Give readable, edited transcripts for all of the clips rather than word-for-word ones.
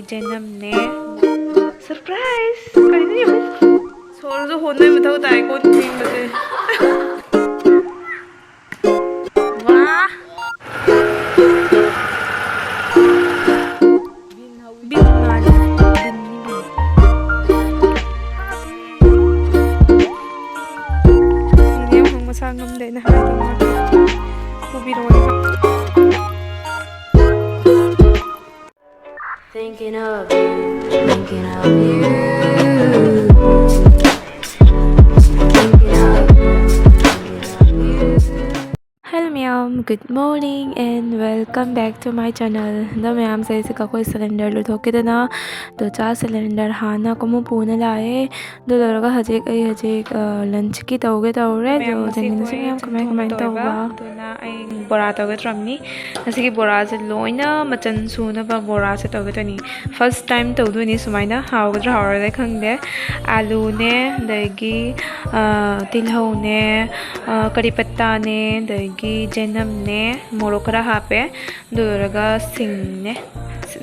제남네 서프라이즈 그리네요. 서로도 혼날 못하고 다 알고 있는 것들. 와. 빛나리 빛님이. 이게 뭔가 상감되는 하나도 부비로워. Thinking of you, thinking of you, thinking of you, thinking of you. Hello ma'am, good morning and welcome back to my channel. The ma'am से इसका कोई cylinder लो धोके देना दो चार cylinder हाना को मुँह पूने लाए दो लोग हजेक आई हजेक लंच की तौगे तौरे जो जंगल से मैम कमेंट तौगा तो ना आई बोरा तौगे ट्रमनी जैसे कि बोरा से लोइना मचन सूना बा बोरा से तौगे तो नहीं फर्स्ट टाइम तौदो नहीं सुमाइना हाउगा हाउरा दे खंगदे आलू ने दगी तिलहौ ने करी पत्ता ने दगी जेनमने मोरोक खरा हापे दुरगा सिंगने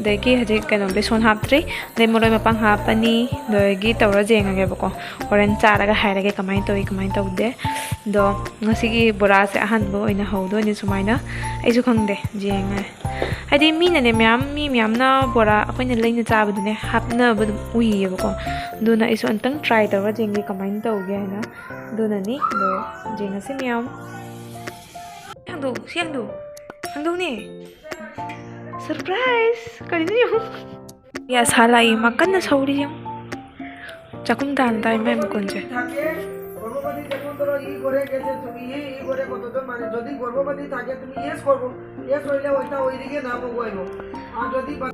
दगी हजिक कनो बेसन हापत्रि दे मोरोय मपांग हापनी दगी तौरा जेंगागेबको होरेन चारागा हायरगे कमाय तौदे दो ngasi बोरा से अहनबो ओइना हौदोनि सुमाइना आइसु खंगदे जेंगा हाइदि मीनाने म्यामना बोरा अखोइना लैना चाबदुने हापनाबो उइयेबको दुना आइसु अंतंग ट्राई तौरा जेंगे कमाय तौगे ना दुनानि दो जेंगासे ma'am Hangdong nih surprise kali ini ya salah makan na sauri yang cakum dan tay mem konje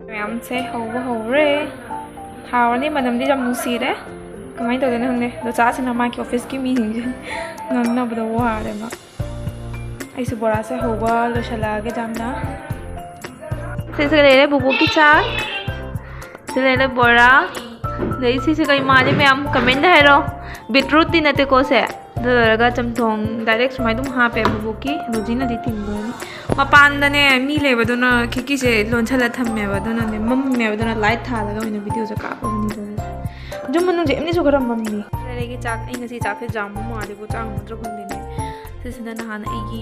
mem se hore hawa ni madam di jam nusi de kamai to den hang ne do cha sina ma ki office ki meeting nang na bdo wa de ma ऐसे बोरा से होगा लो चला के जामना से ले ले बुबू की चाक से ले ले बोरा नहीं से कहीं माले में हम कमेंट है रो बीटरूट ती नते को से दरगा चमथोंग डायरेक्ट सुमाई तुम हाँ पे बुबू की रोजी ना दी तिंगोनी मपान दने मी ले बदोना खिकी से लोंचला थम्मे बदोना ने मम्मी बदोना लाइट था लगा मैंने वीडियो से कापो नहीं जो मनु जे एमनी सो गरम मम्मी ले के चाक इन से चाक से जाम माले को चाक मत्र खुंदे सिसना नहान आई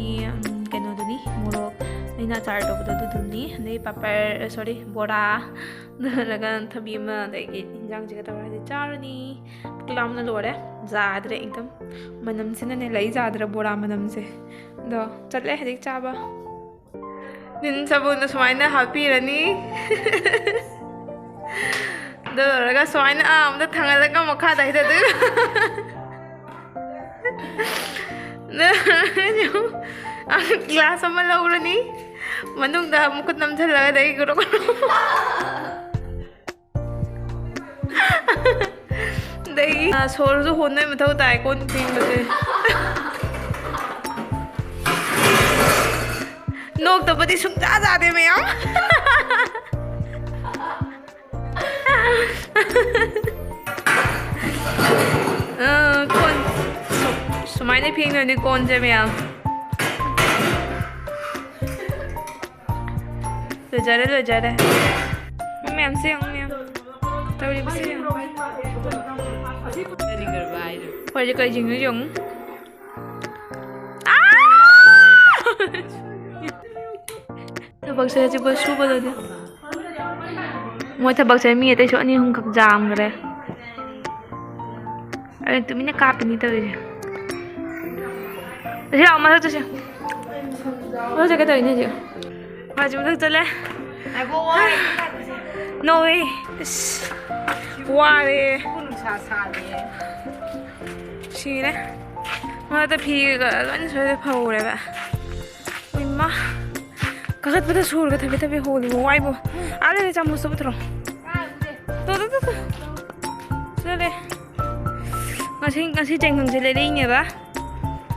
कनोदनी मोरक अना चार तौबदुनी अदई पापर सॉरी बोरा लगा थबी इंजांग जगह तौर चारनी क्लामना लोरे जाद्रे एकदम मनम से लई जाद्रे बोरा मनम से दो चले हजिक चाबा दिन सबून सुमाइना हापीरनी दरगा सुमाइना आमदा थंगलगा मखा दाइदा ग्लास अमा लौरनी मनुंगदा मुकुट नमथलगा दई गुरो दई सोरजु होनय मथौ ताय कोन थिंगबे नोक तबदी सुंजा जादे मयाम कोन सुमाइने फिंगने कौन से मैम लो जा रहे मैम से मैम तौरी बसे पर कोई जिंग जोंग थबक से बस सुबह दे मोय थबक से मी ते सोनी हम खक जाम करे अरे तुमने कापनी तौरी thế nào mà tôi xem nó cái đời như vậy mà chúng ta chơi lên nồi qua đi xí đấy mà tôi phi cái vẫn chơi phâu đấy bạn ôi má cái bắt đầu sôi cái thằng bị hồ thì ngoài bộ à đây chăm một số bữa rồi tôi chơi đây ngày sinh tranh không chơi lấy đi nhỉ ba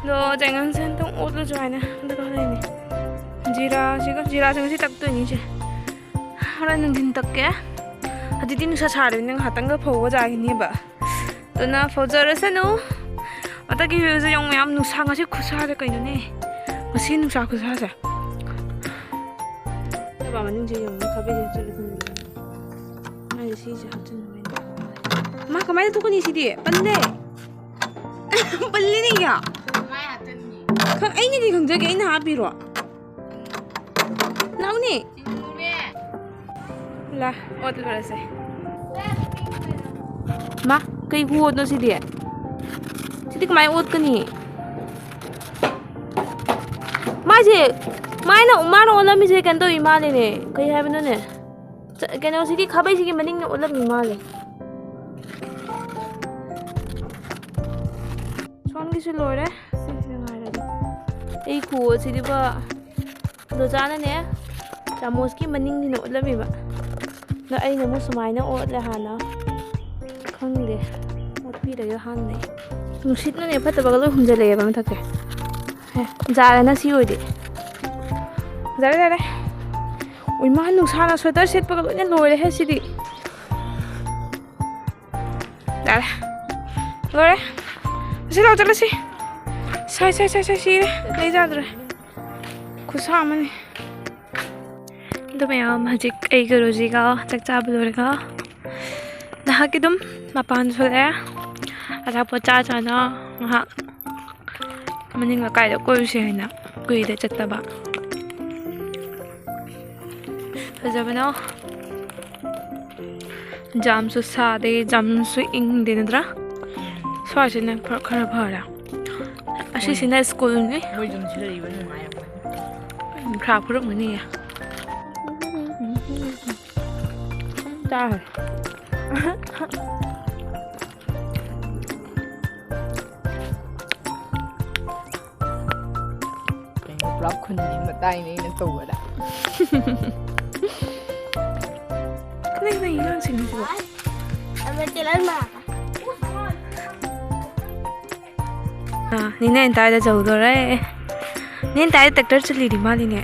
너 쟁한 통 옷도 좋아하네. 근데 가라이네. 지라 정시 딱더니 이제 하라는 din 딱게. 아디 누사 차리는 하던 거 보고 자기니 봐. 또나 포저르세노. 어떻게 요새 영매암 누사가시 구사할 거 있네. 어시 누사 구사하자. 봐 맞는 지 영매 가베지 쩔는 ꯃꯣꯏꯁꯦ ꯁꯤꯁꯦ ꯍꯥꯞꯆꯤꯟꯕ ꯃꯥ ꯀꯃꯥꯏꯅ ꯊꯣꯛꯀꯅꯤ ꯁꯤꯗꯤ ꯄꯜꯂꯦ ꯄꯜꯂꯤꯅꯦ ꯀꯌꯥ ꯑꯩꯅꯗꯤ ꯈꯪꯖꯒꯦ ꯑꯩꯅ ꯍꯥꯞꯄꯤꯔꯣ ꯂꯥꯎꯅꯦ ला ओतलरसे मा कई हुओनो सिदी कमाई ओतकनी माजे माइना उमानो ओलमिसे केंतो इमालेने कई हाबनोने केनो सिदी खबै सिगी मनिंग ओलमि माले सोनगिसु लोरे सिसे गारे ए खुओ सिदीबा दोजानाने चामोस की मनिंग नि ओलमिबा ना अइना मु सुमाइना ओतले हाना खंगदे ओतपीरगे हानने नुसितने फतबगा लो हुंजलेबा मथके हे जारेना सी ओइदे जारे जारे ओइ मा नुसाना स्वेटर सेटपगा लोने लोरे हे सिदी जारे लोरे से लाउ चलसी साइ साइ साइ साइ सिरे ले जाद्रे खुसा मने तो मैम हजिक आई रोजीगा चकचाब लोरेगा नहाके तुम मपान सोले अचा पोचा चाना वहाँ मनिंग कायदा कोई से है ना कोई दे चत्तबा जब ना जाम सु सादे जाम सु इंग दे नद्रा स्वाचे ने खरा भरा अशी सिना स्कूल में मोई जुम छिलरी बन माया खरा फुरक मनी है Trời vlog khuyên nhìn mà tay này nó tù rồi đó cái này nó xinh quá em chơi lên mà nhìn này tay đã giàu rồi đấy nên tay tractor चली đi mà đi nè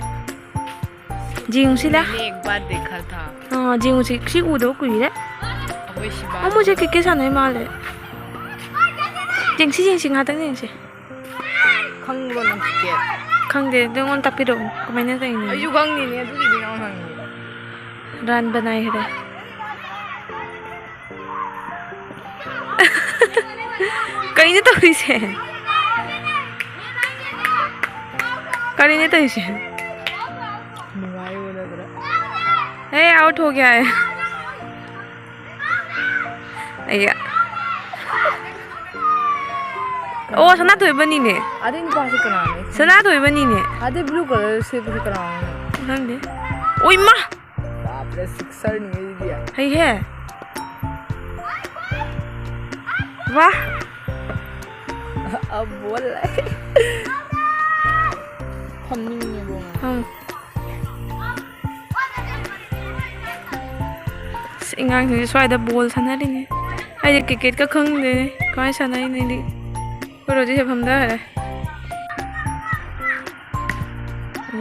जिंग सिला एक बार देखा था हाँ जिंग से किसी उधर कोई है अब मुझे किसके साथ नहीं मालूम जिंग सी आता नहीं से खंगो न किया खंगे दोनों तपिरो कमेंट नहीं नहीं अयु खंग नहीं है तू किधर ना खंग रन बनाए है कहीं नहीं तो इसे कहीं नहीं तो इसे ए आउट हो गया है अय्या ओ सना तो बनी ने आदि नि पास कराने सना तो बनी ने आदि ब्लू कलर से भी कराने नंगे ओय मा बाप रे सिक्सर नहीं दिया है वाह अब बोल रहे हम नहीं बोल हम इंगांग से स्वाइदा बॉल साना दिने आई क्रिकेट का खंग दे काय साना ही नहीं दी पर रोजी से हमदा है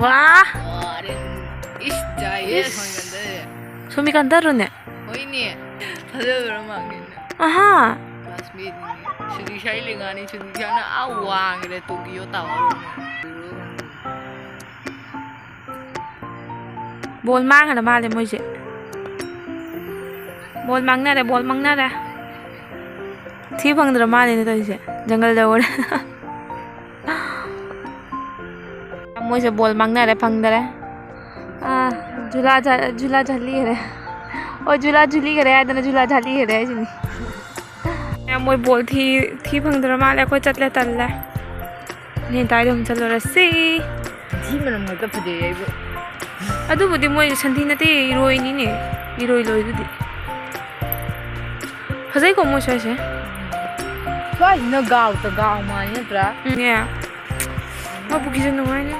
वाह अरे इस जाए सोमी कंदर रोने होई नहीं थदे मांगे आहा क्लासमेट सुदी शाई लेगानी सुदी जाना आ वांग रे टोकियो टावर बॉल मांग है माले मुझे बॉल मांगना रे थी फंगद्र माले ने तो इसे जंगल दौड़ मुझे बॉल मांगना रे फंगद्र झूला झली है और झूला झूली करे आदना झूला झली है जिनी मोय बॉल थी फंगद्र माले को चतले तल्ले ने ताई हम चलो रसी थी मनम तो फदे आइबो अदुबुदी मोय संथी नते इरोई नी ने इरोई लोइदुदी फजै को मो छे स्वाइ न गाव त गाव मानि नत्रा ने म बुकी जन नङाइ ने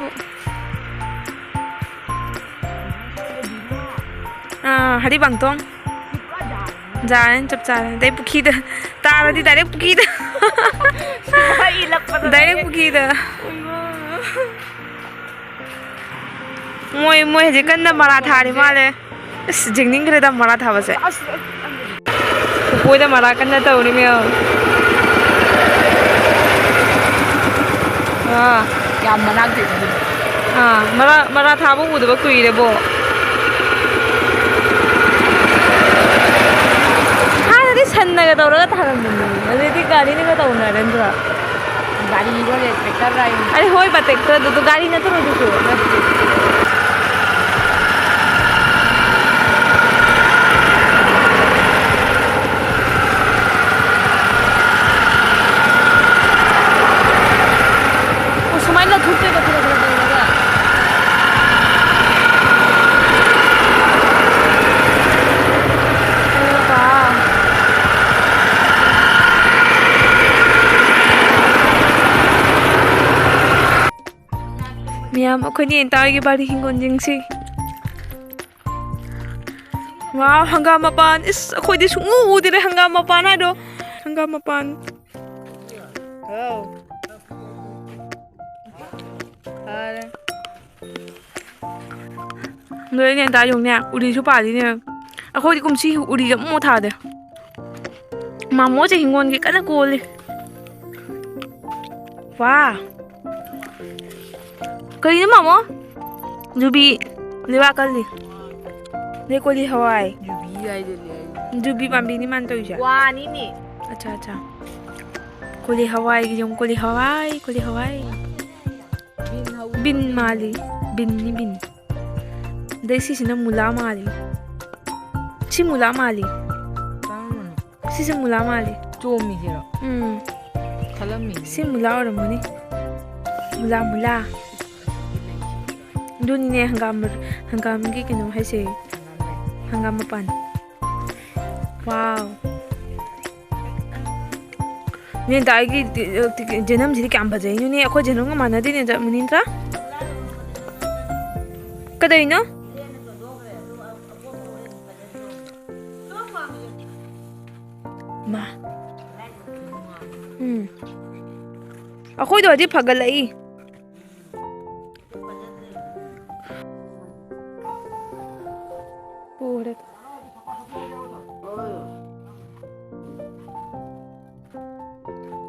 हरि बांगतोंग जान चप चारे दे बुकी द तारादी डाइरेक्ट बुकी द डाइरेक्ट बुकी द मोय जे कन्न मरा थारी माले जिंगनिंग करे दा मरा था बसे कोई दा मरा कन्न त उनी में हां या मना दे हां मरा था बो उदब कुई रे बो ꯅꯒ ꯇꯧꯔꯒ ꯊꯥꯔꯝꯕꯅꯤ ꯑꯗꯨꯗꯤ ꯒꯥꯔꯤꯅꯒ ꯇꯧꯅꯔꯦꯟꯗ꯭ꯔꯣ गाड़ी इरोले ट्रैक्टर राई अरे होय बा ट्रैक्टर गाड़ी नतो ꯅꯠꯇ꯭ꯔꯣ सुमाइला थुकते का थोड़ा थोड़ा लगा मियाम अखोनी तागी बारी हिंगोन जिंगसी वाव हंगाम मपान इस अखोदी सुंगू उदिरे हंगाम मपान हादो हंगाम मपान नोय ने ता योंग ने उरी सु पाली ने अखोदी कुमसी उरी जम मो था दे मामो जे हिंगोन के कना कोले वाह करी ना मामो जुबी लेवा कर ली ले कोली हवाई जुबी आई ले जुबी पाम्बी नहीं मानता हुआ वानी ने अच्छा अच्छा कोली हवाई की जों कोली हवाई बिन माली बिन नहीं बिन देसी सिना मुला माली सी मुला माली सी से मुला माली चोमी हेरो खलमी सी मुला और मनी मुला मुला दुनी ने हंगाम की किनो है से हंगाम मपान वाव ने दागी जन्म जी क्या बजे ने अखो जन्म माना दी ने मुनिंद्रा कदइनो मा अखोई तो अजी फगल आई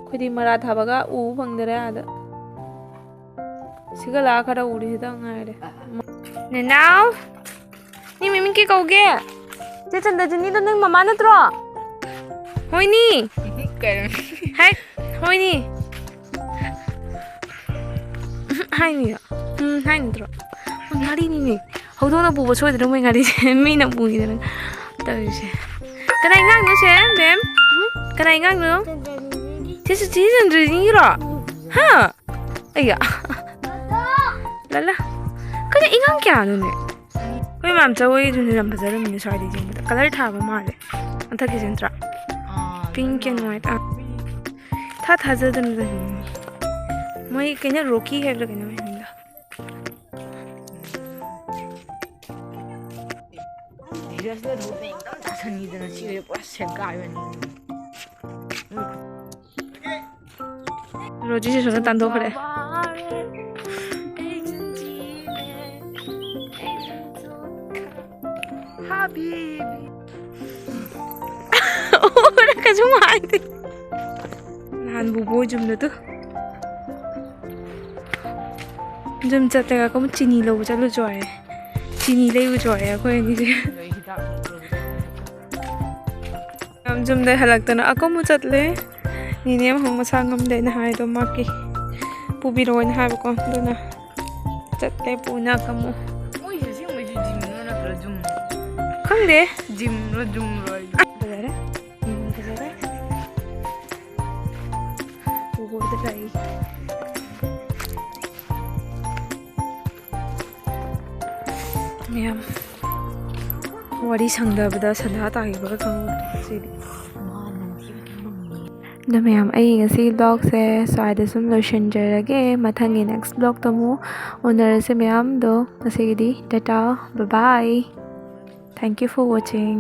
खुदी मरा थाबगा उ फंगदरे आदा सिगला खरा उड़ी सिदा ngaire ने नाउ नि मिमिन के कौगे जे चंदा जनी तो नंग mama नत्रो होइनी hi होइनी हाइनी high नत्रो ngari ni ni hodona bu so de mo ngari mi na bu ni na ta se kanai ngang no se bem kanai ngang no this is season reading ra ha aya lala kaya ingang kya no ne koi mam chawai ju ni ram bazar mi sai de jing color tha ba ma le antha ki sentra pink and white tha tha ja den da moi kenya rocky hai la kenya 이래서 로데 एकदम 다선이들은 시에 버스 가면 रोजी से सुना तंदो खड़े 하비비 ओरा कजु मारते नान bubo जुमले तो जुम चते का कम चीनी लो चलो जो है चीनी ले जो है कोई नहीं जे हम जुम दे हलकतना अकम चतले नीने हम मसांगम दे ना हाय तो माकी पुबिरोन हाय को दोना चते पुना कमो 뭐 이제 뭐 짐으로 들어줌 खंदे 짐으로 줌으로 बजारे बजारे वो दे जाई मैम वारी संगदबदा सदा तागिबगा खंग सिदी द मैम आई ngasi vlog se swaida sum loishanjarage mathangi next vlog tamu onarase ma'am do ngasi di tata bye bye thank you for watching